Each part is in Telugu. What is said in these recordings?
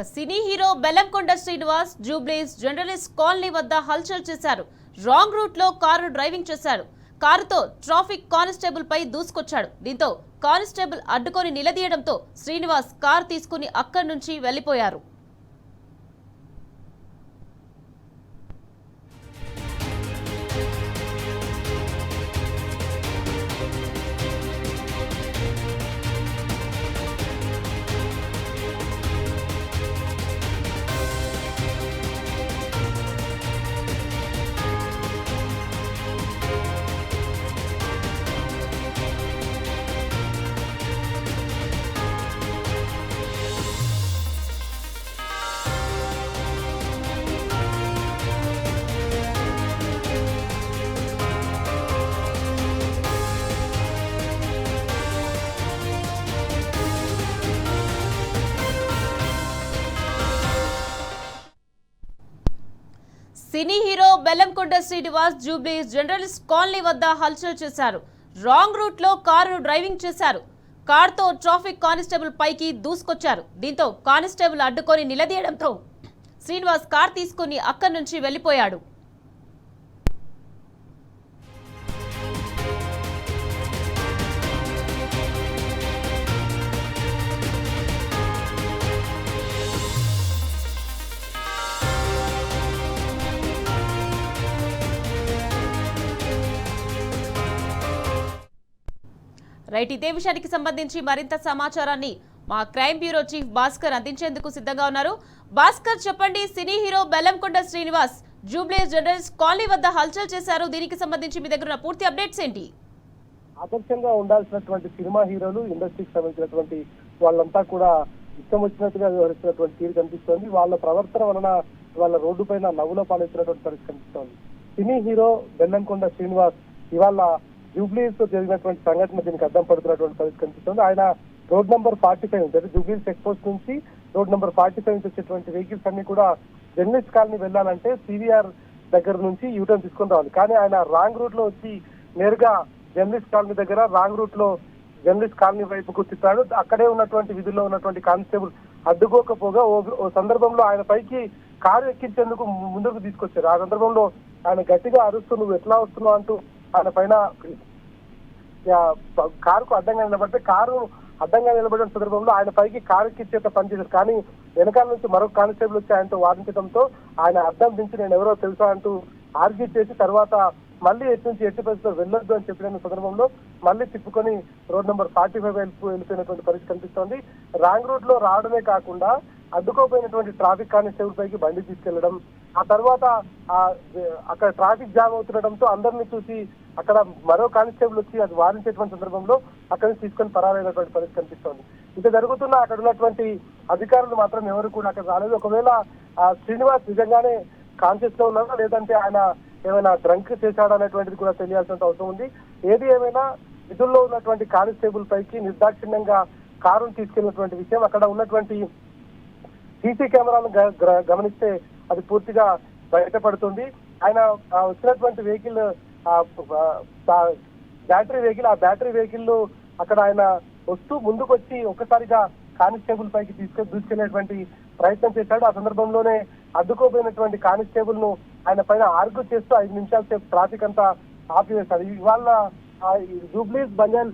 సినీ హీరో బెల్లంకొండ శ్రీనివాస్ జూబ్లీస్ జర్నలిస్ట్ కాలనీ వద్ద హల్చల్ చేశారు. రాంగ్ రూట్ లో కారు డ్రైవింగ్ చేశారు. కారుతో ట్రాఫిక్ కానిస్టేబుల్ పై దూసుకొచ్చాడు. దీంతో కానిస్టేబుల్ అడ్డుకొని నిలదీయడంతో శ్రీనివాస్ కారు తీసుకుని అక్కడి నుంచి వెళ్లిపోయారు. సినీ హీరో బెల్లంకొండ శ్రీనివాస్ జూబ్లీస్ జర్నలిస్ట్ కాలనీ వద్ద హల్చల్ చేశారు. రాంగ్ రూట్ లో కారు డ్రైవింగ్ చేశారు. కారుతో ట్రాఫిక్ కానిస్టేబుల్ పైకి దూసుకొచ్చారు. దీంతో కానిస్టేబుల్ అడ్డుకొని నిలదీయడంతో శ్రీనివాస్ కారు తీసుకుని అక్కడి నుంచి వెళ్లిపోయాడు. రైట్, ఇదే విషయానికి సంబంధించి మరింత సమాచారాన్ని మా క్రైమ్ బ్యూరో చీఫ్ భాస్కర్ అందించేందుకు సిద్ధంగా ఉన్నారు. భాస్కర్, చెప్పండి, సినీ హీరో బెల్లంకొండ శ్రీనివాస్ జూబ్లీస్ జర్నలిస్ట్ కాలనీ వద్ద హల్చల్ చేశారు. దీనికి సంబంధించి మీ దగ్గర ఉన్న పూర్తి అప్డేట్స్ ఏంటి? ఆదర్శంగా ఉండాల్సినటువంటి సినిమా హీరోలు, ఇండస్ట్రీకి సంబంధించినటువంటి వాళ్ళంతా కూడా ఇష్టం వచ్చినట్టుగా వ్యవహరిస్తున్నటువంటి తీరు కనిపిస్తోంది. వాళ్ళ ప్రవర్తన వలన వాళ్ళ రోడ్డు పైన నవ్వులో పాలిస్తున్నటువంటి పరిస్థితి కనిపిస్తోంది. సినీ హీరో బెల్లంకొండ శ్రీనివాస్ ఇవాళ జూబ్లీస్ తో జరిగినటువంటి సంఘటన దీనికి అద్దం పడుతున్నటువంటి పరిస్థితి కనిపిస్తుంది. ఆయన రోడ్ నెంబర్ 45 అంటే జూబ్లీస్ చెక్ పోస్ట్ నుంచి రోడ్ నెంబర్ 45 నుంచి వచ్చేటువంటి వెహికల్స్ అన్ని కూడా జర్నలిస్ట్ కాలనీ వెళ్ళాలంటే సివిఆర్ దగ్గర నుంచి యూటర్న్ తీసుకొని రావాలి. కానీ ఆయన రాంగ్ రూట్ లో వచ్చి నేరుగా జర్నలిస్ట్ కాలనీ దగ్గర రాంగ్ రూట్ లో జర్నలిస్ట్ కాలనీ వైపుకు తిప్పాడు. అక్కడే ఉన్నటువంటి విధుల్లో ఉన్నటువంటి కానిస్టేబుల్ అడ్డుకోకపోగా ఓ సందర్భంలో ఆయన పైకి కారు ఎక్కించేందుకు ముందుకు తీసుకొచ్చారు. ఆ సందర్భంలో ఆయన గట్టిగా అరుస్తూ నువ్వు ఎట్లా వస్తున్నావు అంటూ ఆయన పైన కారుకు అడ్డంగా నిలబడితే కారు అడ్డంగా నిలబడిన సందర్భంలో ఆయన పైకి కారు ఎక్కించేట పనిచేశారు. కానీ వెనకాల నుంచి మరొక కానిస్టేబుల్ వచ్చి ఆయనతో వాదించడంతో ఆయన అడ్డం దించి నేను ఎవరో తెలుసా అంటూ ఆర్గ్యూ చేసి తర్వాత మళ్ళీ ఎట్టి పరిస్థితిలో వెళ్ళొద్దు అని చెప్పిన సందర్భంలో మళ్ళీ తిప్పుకొని రోడ్ నెంబర్ 45 వెళ్ళిపోయినటువంటి పరిస్థితి కనిపిస్తోంది. రాంగ్ రూట్ లో రావడమే కాకుండా అడ్డుకోపోయినటువంటి ట్రాఫిక్ కానిస్టేబుల్ పైకి బండి తీసుకెళ్లడం, ఆ తర్వాత అక్కడ ట్రాఫిక్ జామ్ అవుతుండటంతో అందరినీ చూసి అక్కడ మరో కానిస్టేబుల్ వచ్చి అది వారించేటువంటి సందర్భంలో అక్కడి నుంచి తీసుకొని పరారైనటువంటి పరిస్థితి కనిపిస్తోంది. ఇది జరుగుతున్న అక్కడ ఉన్నటువంటి అధికారులు మాత్రం ఎవరు కూడా అక్కడ రాలేదు. ఒకవేళ శ్రీనివాస్ నిజంగానే కాన్షియస్ లో ఉన్నారా లేదంటే ఆయన ఏమైనా డ్రంక్ చేశాడా అనేటువంటిది కూడా తెలియాల్సినంత అవసరం ఉంది. ఏది ఏమైనా విధుల్లో ఉన్నటువంటి కానిస్టేబుల్ పైకి నిర్దాక్షిణ్యంగా కారును తీసుకెళ్లినటువంటి విషయం అక్కడ ఉన్నటువంటి సీసీ కెమెరాను గమనిస్తే అది పూర్తిగా బయటపడుతుంది. ఆయన వచ్చినటువంటి వెహికల్ బ్యాటరీ వెహికల్, ఆ బ్యాటరీ వెహికల్ అక్కడ ఆయన వస్తూ ముందుకు వచ్చి ఒక్కసారిగా కానిస్టేబుల్ పైకి దూసుకెళ్లేటువంటి ప్రయత్నం చేశాడు. ఆ సందర్భంలోనే అడ్డుకోపోయినటువంటి కానిస్టేబుల్ ను ఆయన పైన ఆర్గ్యూ చేస్తూ 5 నిమిషాల సేపు ట్రాఫిక్ అంతా ఆపివేశారు. ఇవాళ జూబ్లీస్ బంజాయిల్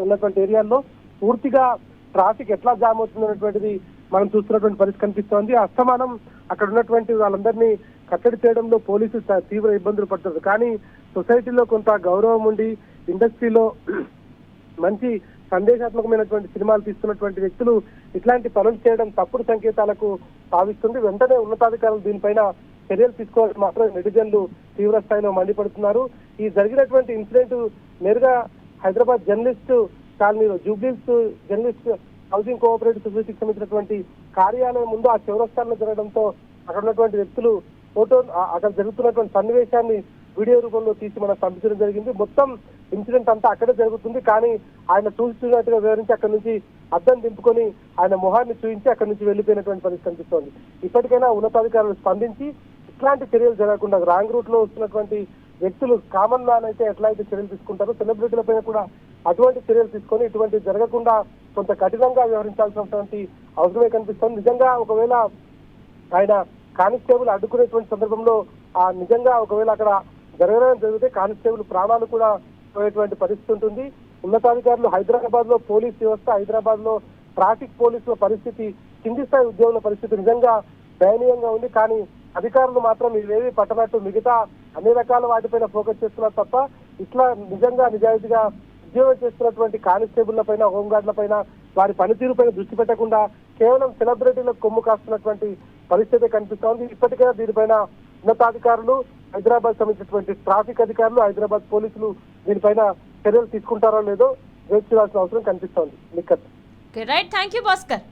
ఉన్నటువంటి ఏరియాల్లో పూర్తిగా ట్రాఫిక్ ఎట్లా జామ్ అవుతుందనేటువంటిది మనం చూస్తున్నటువంటి పరిస్థితి కనిపిస్తోంది. అస్తమానం అక్కడ ఉన్నటువంటి వాళ్ళందరినీ కట్టడి చేయడంలో పోలీసులు తీవ్ర ఇబ్బందులు పడుతున్నారు. కానీ సొసైటీలో కొంత గౌరవం ఉండి ఇండస్ట్రీలో మంచి సందేశాత్మకమైనటువంటి సినిమాలు తీస్తున్నటువంటి వ్యక్తులు ఇట్లాంటి పనులు చేయడం తప్పుడు సంకేతాలకు భావిస్తుంది. వెంటనే ఉన్నతాధికారులు దీనిపైన చర్యలు తీసుకోవాలని మాత్రం నెటిజన్లు తీవ్ర స్థాయిలో మండిపడుతున్నారు. ఈ జరిగినటువంటి ఇన్సిడెంట్ నేరుగా హైదరాబాద్ జర్నలిస్ట్ కాలనీలో జూబ్లీస్ జర్నలిస్ట్ హౌసింగ్ కోఆపరేటివ్ సొసైటీకి సంబంధించినటువంటి కార్యాలయం ముందు ఆ చౌరస్తాలో జరగడంతో అక్కడ ఉన్నటువంటి వ్యక్తులు ఫోటో అక్కడ జరుగుతున్నటువంటి సన్నివేశాన్ని వీడియో రూపంలో తీసి మనకు పంపించడం జరిగింది. మొత్తం ఇన్సిడెంట్ అంతా అక్కడే జరుగుతుంది. కానీ ఆయన చూస్తున్నట్టుగా వివరించి అక్కడి నుంచి అద్దం దింపుకొని ఆయన మొహాన్ని చూపించి అక్కడి నుంచి వెళ్లిపోయినటువంటి పరిస్థితి కనిపిస్తోంది. ఇప్పటికైనా ఉన్నతాధికారులు స్పందించి ఇట్లాంటి చర్యలు జరగకుండా రాంగ్ రూట్ లో వస్తున్నటువంటి వ్యక్తులు కామన్ మ్యాన్ అయితే ఎట్లా అయితే చర్యలు తీసుకుంటారో సెలబ్రిటీల పైన కూడా అటువంటి చర్యలు తీసుకొని ఇటువంటి జరగకుండా కొంత కఠినంగా వ్యవహరించాల్సినటువంటి అవసరమే కనిపిస్తుంది. నిజంగా ఒకవేళ ఆయన కానిస్టేబుల్ అడ్డుకునేటువంటి సందర్భంలో నిజంగా ఒకవేళ అక్కడ జరగడం జరిగితే కానిస్టేబుల్ ప్రాణాలు కూడా పోయేటువంటి పరిస్థితి ఉంటుంది. ఉన్నతాధికారులు హైదరాబాద్ లో పోలీస్ వ్యవస్థ, హైదరాబాద్ లో ట్రాఫిక్ పోలీసుల పరిస్థితి, కింది స్థాయి ఉద్యోగుల పరిస్థితి నిజంగా దయనీయంగా ఉంది. కానీ అధికారులు మాత్రం ఇవేవి పట్టనట్టు మిగతా అన్ని రకాల వాటిపైన ఫోకస్ చేస్తున్నారు తప్ప ఇట్లా నిజంగా నిజాయితీగా ఉద్యోగం చేస్తున్నటువంటి కానిస్టేబుల్ల పైన, హోంగార్డుల పైన, వారి పనితీరు పైన దృష్టి పెట్టకుండా కేవలం సెలబ్రిటీలకు కొమ్ము కాస్తున్నటువంటి పరిస్థితి కనిపిస్తోంది. ఇప్పటికే దీనిపైన ఉన్నతాధికారులు, హైదరాబాద్ సంబంధించినటువంటి ట్రాఫిక్ అధికారులు, హైదరాబాద్ పోలీసులు దీనిపైన చర్యలు తీసుకుంటారో లేదో వేచి చూడాల్సిన అవసరం కనిపిస్తోంది. Right, thank you Bhaskar.